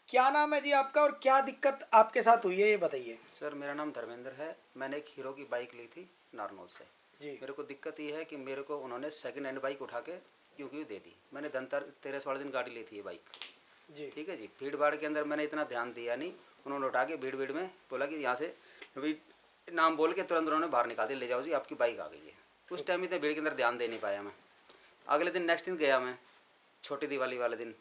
क्या नाम है जी आपका और क्या दिक्कत आपके साथ हुई है ये बताइए। सर मेरा नाम धर्मेंद्र है। मैंने एक हीरो की बाइक ली थी नारनौल से। जी मेरे को दिक्कत ये है कि मेरे को उन्होंने सेकंड हैंड बाइक उठा के क्यों दे दी। मैंने धनतेरस वाले दिन गाड़ी ली थी ये बाइक। जी ठीक है जी, भीड़ भाड़ के अंदर मैंने इतना ध्यान दिया नहीं। उन्होंने उठा के भीड़ भीड़ में बोला कि यहाँ से अभी नाम बोल के तुरंत उन्होंने बाहर निकाल दिया, ले जाओ जी आपकी बाइक आ गई है। उस टाइम इतने भीड़ के अंदर ध्यान दे नहीं पाया मैं। अगले दिन नेक्स्ट दिन गया मैं, छोटी दिवाली वाले दिन।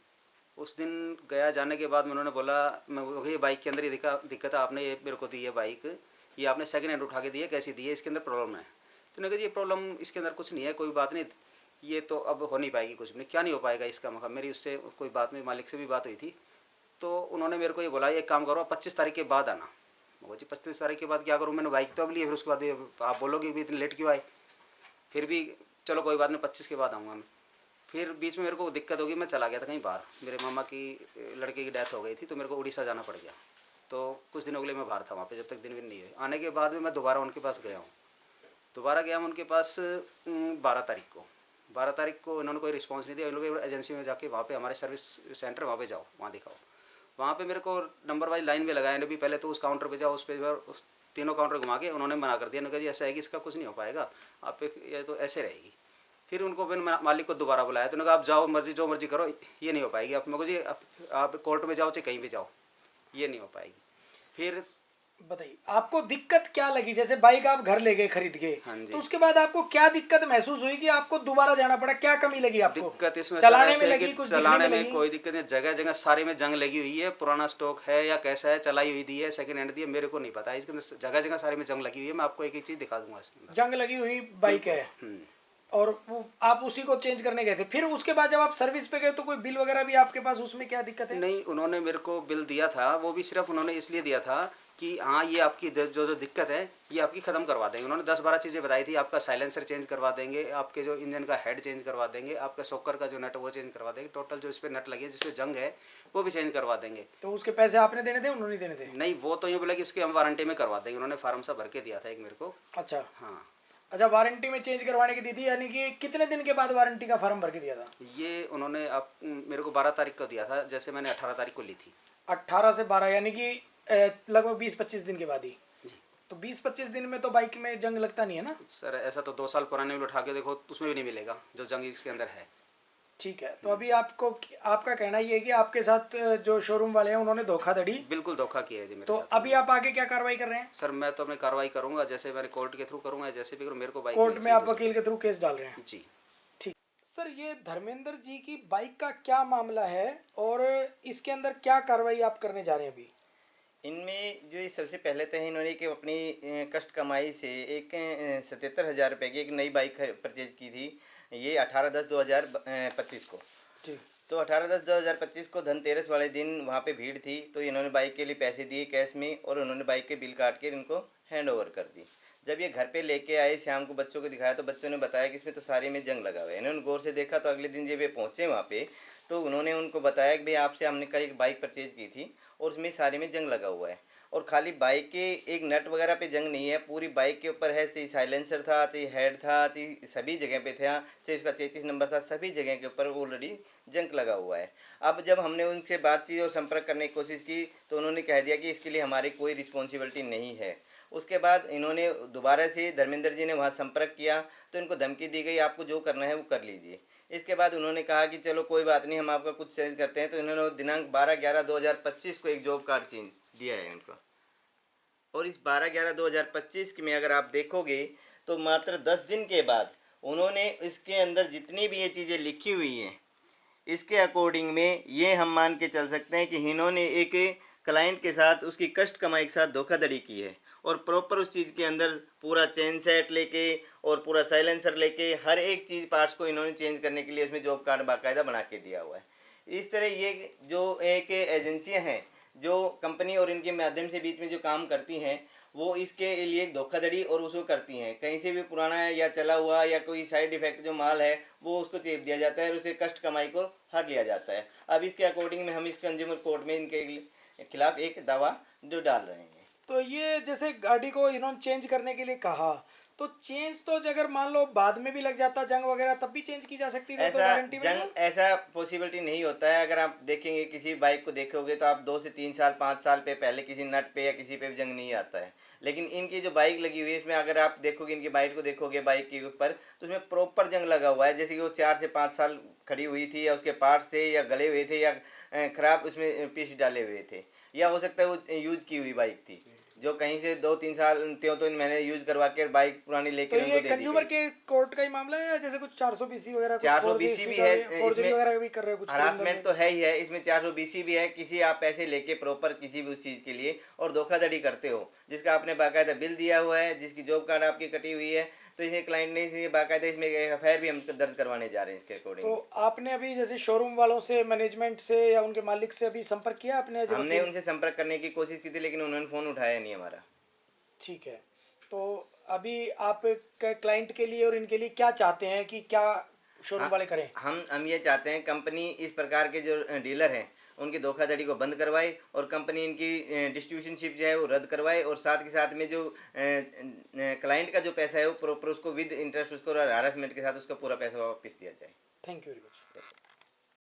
उस दिन गया, जाने के बाद में उन्होंने बोला मैं वही बाइक के अंदर ये दिक्कत है, आपने ये मेरे को दी है बाइक, ये आपने सेकंड हैंड उठा के दी है, कैसी दी है, इसके अंदर प्रॉब्लम है। तो मैंने कहा ये प्रॉब्लम इसके अंदर कुछ नहीं है, कोई बात नहीं, ये तो अब हो नहीं पाएगी कुछ भी। क्या नहीं हो पाएगा इसका मतलब, मेरी उससे कोई बात नहीं, मालिक से भी बात हुई थी। तो उन्होंने मेरे को ये बोला एक काम करो 25 तारीख के बाद आना। मैं जी 25 तारीख के बाद क्या करूँ, मैंने बाइक तो अब ली है, फिर उसके बाद आप बोलोगे भी इतनी लेट क्यों आए। फिर भी चलो कोई बात नहीं, 25 के बाद आऊँगा मैं। फिर बीच में मेरे को दिक्कत होगी, मैं चला गया था कहीं बाहर, मेरे मामा की लड़के की डेथ हो गई थी, तो मेरे को उड़ीसा जाना पड़ गया। तो कुछ दिनों के लिए मैं बाहर था वहाँ पे, जब तक दिन नहीं हुए। आने के बाद में मैं दोबारा उनके पास गया हूँ। दोबारा गया मैं उनके पास 12 तारीख को। 12 तारीख को इन्होंने कोई रिस्पॉन्स नहीं दिया। इन लोग एजेंसी में जाके वहाँ पे हमारे सर्विस सेंटर वहाँ पे जाओ, वहाँ दिखाओ। वहाँ पे मेरे को नंबर वाइज लाइन में लगाया भी, पहले तो उस काउंटर पे जाओ, उस पर उस तीनों काउंटर घुमा के उन्होंने मना कर दिया। उन्होंने कहा जी ऐसा है कि इसका कुछ नहीं हो पाएगा, आप ये तो ऐसे रहेगी। फिर उनको मैंने मालिक को दोबारा बुलाया, तो उन्होंने कहा आप जाओ, मर्जी जो मर्जी करो, ये नहीं हो पाएगी। आप मेरे को जी आप कोर्ट में जाओ चाहे कहीं भी जाओ, ये नहीं हो पाएगी। फिर बताइए आपको दिक्कत क्या लगी, जैसे बाइक आप घर ले गए खरीद के, हाँ तो जी, उसके बाद आपको क्या दिक्कत महसूस हुई कि आपको दोबारा जाना पड़ा, क्या कमी लगी आपको? दिक्कत इसमें सर चलाने में ऐसे है कि लगी, कुछ दिखने चलाने में में लगी? कोई दिक्कत नहीं, जगह जगह सारे में जंग लगी हुई है। पुराना स्टॉक है या कैसा है, चलाई हुई दी है, सेकंड हैंड दी है, मेरे को नहीं पता। इसके अंदर जगह जगह सारे में जंग लगी हुई है। मैं आपको एक एक चीज़ दिखा दूंगा इसके अंदर। जंग लगी हुई बाइक बिल्कुल। है और वो आप उसी को चेंज करने गए थे, फिर उसके बाद जब आप सर्विस पे गए तो कोई बिल वगैरह भी आपके पास, उसमें क्या दिक्कत है? नहीं, उन्होंने मेरे को बिल दिया था, वो भी सिर्फ उन्होंने इसलिए दिया था कि हाँ ये आपकी जो जो दिक्कत है ये आपकी ख़त्म करवा देंगे। उन्होंने 10-12 चीज़ें बताई थी। आपका साइलेंसर चेंज करवा देंगे, आपके जो इंजन का हेड चेंज करवा देंगे, आपका शॉकर का जो नट है वो चेंज करवा देंगे, टोटल जो इस पर नट लगे हैं जिस पे जंग है वो भी चेंज करवा देंगे। तो उसके पैसे आपने देने थे, उन्होंने देने थे? नहीं, वो तो ये बोला कि इसकी हम वारंटी में करवा देंगे। उन्होंने फार्म सा भर के दिया था एक मेरे को। अच्छा। हाँ, अच्छा, वारंटी में चेंज करवाने की दी थी, यानी कि कितने दिन के बाद वारंटी का फॉर्म भर के दिया था? ये उन्होंने आप मेरे को 12 तारीख को दिया था, जैसे मैंने 18 तारीख को ली थी। 18 से 12, यानी कि लगभग 20-25 दिन के बाद ही। जी तो 20-25 दिन में तो बाइक में जंग लगता नहीं है ना? सर, ऐसा तो 2 साल पुराने भी उठा के देखो, उसमें भी नहीं मिलेगा जो जंग इसके अंदर है। ठीक है, तो अभी आपको, आपका कहना ये है कि आपके साथ जो शोरूम वाले हैं उन्होंने धोखाधड़ी, बिल्कुल धोखा किया है जी मेरे तो साथ अभी उन्होंने। आप आगे क्या कार्रवाई कर रहे हैं? सर मैं तो अपनी कार्रवाई करूंगा, जैसे मैंने कोर्ट के थ्रू करूंगा, जैसे भी करूँ, मेरे को बाइक कोर्ट मिलनी में चाहिए आप तो वकील के थ्रू केस डाल रहे हैं? जी। ठीक। सर, ये धर्मेंद्र जी की बाइक का क्या मामला है और इसके अंदर क्या कार्रवाई आप करने जा रहे हैं अभी? इनमें जो ये सबसे पहले तो है, इन्होंने कि अपनी कष्ट कमाई से एक 77,000 रुपये की एक नई बाइक परचेज की थी। ये 18/10/2025 को। जी। तो 18/10/2025 को धनतेरस वाले दिन वहाँ पे भीड़ थी, तो इन्होंने बाइक के लिए पैसे दिए कैश में, और उन्होंने बाइक के बिल काट के इनको हैंड ओवर कर दी। जब ये घर पे लेके आए, शाम को बच्चों को दिखाया, तो बच्चों ने बताया कि इसमें तो सारे में जंग लगा हुआ है। इन्होंने गौर से देखा, तो अगले दिन जब ये पहुँचे वहाँ पे, तो उन्होंने उनको बताया कि भाई आपसे हमने कल एक बाइक परचेज़ की थी और उसमें सारे में जंग लगा हुआ है। और खाली बाइक के एक नट वगैरह पे जंग नहीं है, पूरी बाइक के ऊपर है, चाहे साइलेंसर था, चाहे हेड था, चाहे सभी जगह पे था, चाहे उसका 33 नंबर था, सभी जगह के ऊपर ऑलरेडी जंग लगा हुआ है। अब जब हमने उनसे बातचीत और संपर्क करने की कोशिश की, तो उन्होंने कह दिया कि इसके लिए हमारी कोई रिस्पॉन्सिबिलिटी नहीं है। उसके बाद इन्होंने दोबारा से धर्मेंद्र जी ने वहाँ संपर्क किया, तो इनको धमकी दी गई आपको जो करना है वो कर लीजिए। इसके बाद उन्होंने कहा कि चलो कोई बात नहीं, हम आपका कुछ चेंज करते हैं। तो इन्होंने दिनांक 12/11/2025 को एक जॉब कार्ड चेंज दिया है उनका। और इस 12/11/2025 में अगर आप देखोगे, तो मात्र 10 दिन के बाद उन्होंने इसके अंदर जितनी भी ये चीज़ें लिखी हुई हैं, इसके अकॉर्डिंग में ये हम मान के चल सकते हैं कि इन्होंने एक क्लाइंट के साथ उसकी कष्ट कमाई के साथ धोखाधड़ी की है। और प्रॉपर उस चीज़ के अंदर पूरा चेन सेट लेके और पूरा साइलेंसर लेके हर एक चीज़ पार्ट्स को इन्होंने चेंज करने के लिए इसमें जॉब कार्ड बाकायदा बना के दिया हुआ है। इस तरह ये जो एक एजेंसियां हैं, जो कंपनी और इनके माध्यम से बीच में जो काम करती हैं, वो इसके लिए धोखाधड़ी और उसको करती हैं। कहीं से भी पुराना या चला हुआ या कोई साइड इफेक्ट जो माल है, वो उसको चेप दिया जाता है और उसे कष्ट कमाई को हर लिया जाता है। अब इसके अकॉर्डिंग में हम इस कंज्यूमर कोर्ट में इनके खिलाफ एक दावा जो डाल रहे हैं। तो ये जैसे गाड़ी को इन्होंने चेंज करने के लिए कहा, तो चेंज तो अगर मान लो बाद में भी लग जाता जंग वगैरह तब भी चेंज की जा सकती थी, तो ऐसा गारंटी में है? जंग ऐसा पॉसिबिलिटी नहीं होता है। अगर आप देखेंगे किसी बाइक को देखोगे तो आप 2 से 3 साल 5 साल पे पहले किसी नट पे या किसी पे भी जंग नहीं आता है। लेकिन इनकी जो बाइक लगी हुई है इसमें अगर आप देखोगे, इनकी बाइक को देखोगे बाइक के ऊपर, तो उसमें प्रॉपर जंग लगा हुआ है। जैसे कि वो 4 से 5 साल खड़ी हुई थी, या उसके पार्ट्स थे या गले हुए थे, या खराब उसमें पीस डाले हुए थे, या हो सकता है वो यूज की हुई बाइक थी जो कहीं से 2-3 साल त्यों तो मैंने यूज करवा के बाइक पुरानी तो लेकर ये उनको दे दी कंज्यूमर गई। के कोर्ट का ही मामला है, या जैसे कुछ 420 वगैरह कुछ 420 भी है फोर्जरी इसमें, वगैरह भी कर रहे हैं कुछ criminal हरासमेंट में? तो है ही है इसमें। 420 भी है, किसी आप पैसे लेके प्रॉपर किसी भी उस चीज़ के लिए और धोखाधड़ी करते हो, जिसका आपने बाकायदा बिल दिया हुआ है, जिसकी जॉब कार्ड आपकी कटी हुई है, तो इसे क्लाइंट ने इसे बाकायदा इसमें एफआईआर भी हम दर्ज करवाने जा रहे हैं इसके अकॉर्डिंग। तो आपने अभी जैसे शोरूम वालों से, मैनेजमेंट से या उनके मालिक से अभी संपर्क किया आपने एज ए हमने वकील? उनसे संपर्क करने की कोशिश की थी लेकिन उन्होंने फ़ोन उठाया नहीं हमारा। ठीक है। तो अभी आप क्लाइंट के लिए और इनके लिए क्या चाहते हैं कि क्या शोरूम वाले करें? हम ये चाहते हैं कंपनी इस प्रकार के जो डीलर हैं उनकी धोखाधड़ी को बंद करवाए, और कंपनी इनकी डिस्ट्रीब्यूशनशिप जो है वो रद्द करवाए, और साथ के साथ में जो क्लाइंट का जो पैसा है वो प्रॉपर उसको विद इंटरेस्ट उसको और हरासमेंट के साथ उसका पूरा पैसा वापस दिया जाए। Thank you very much.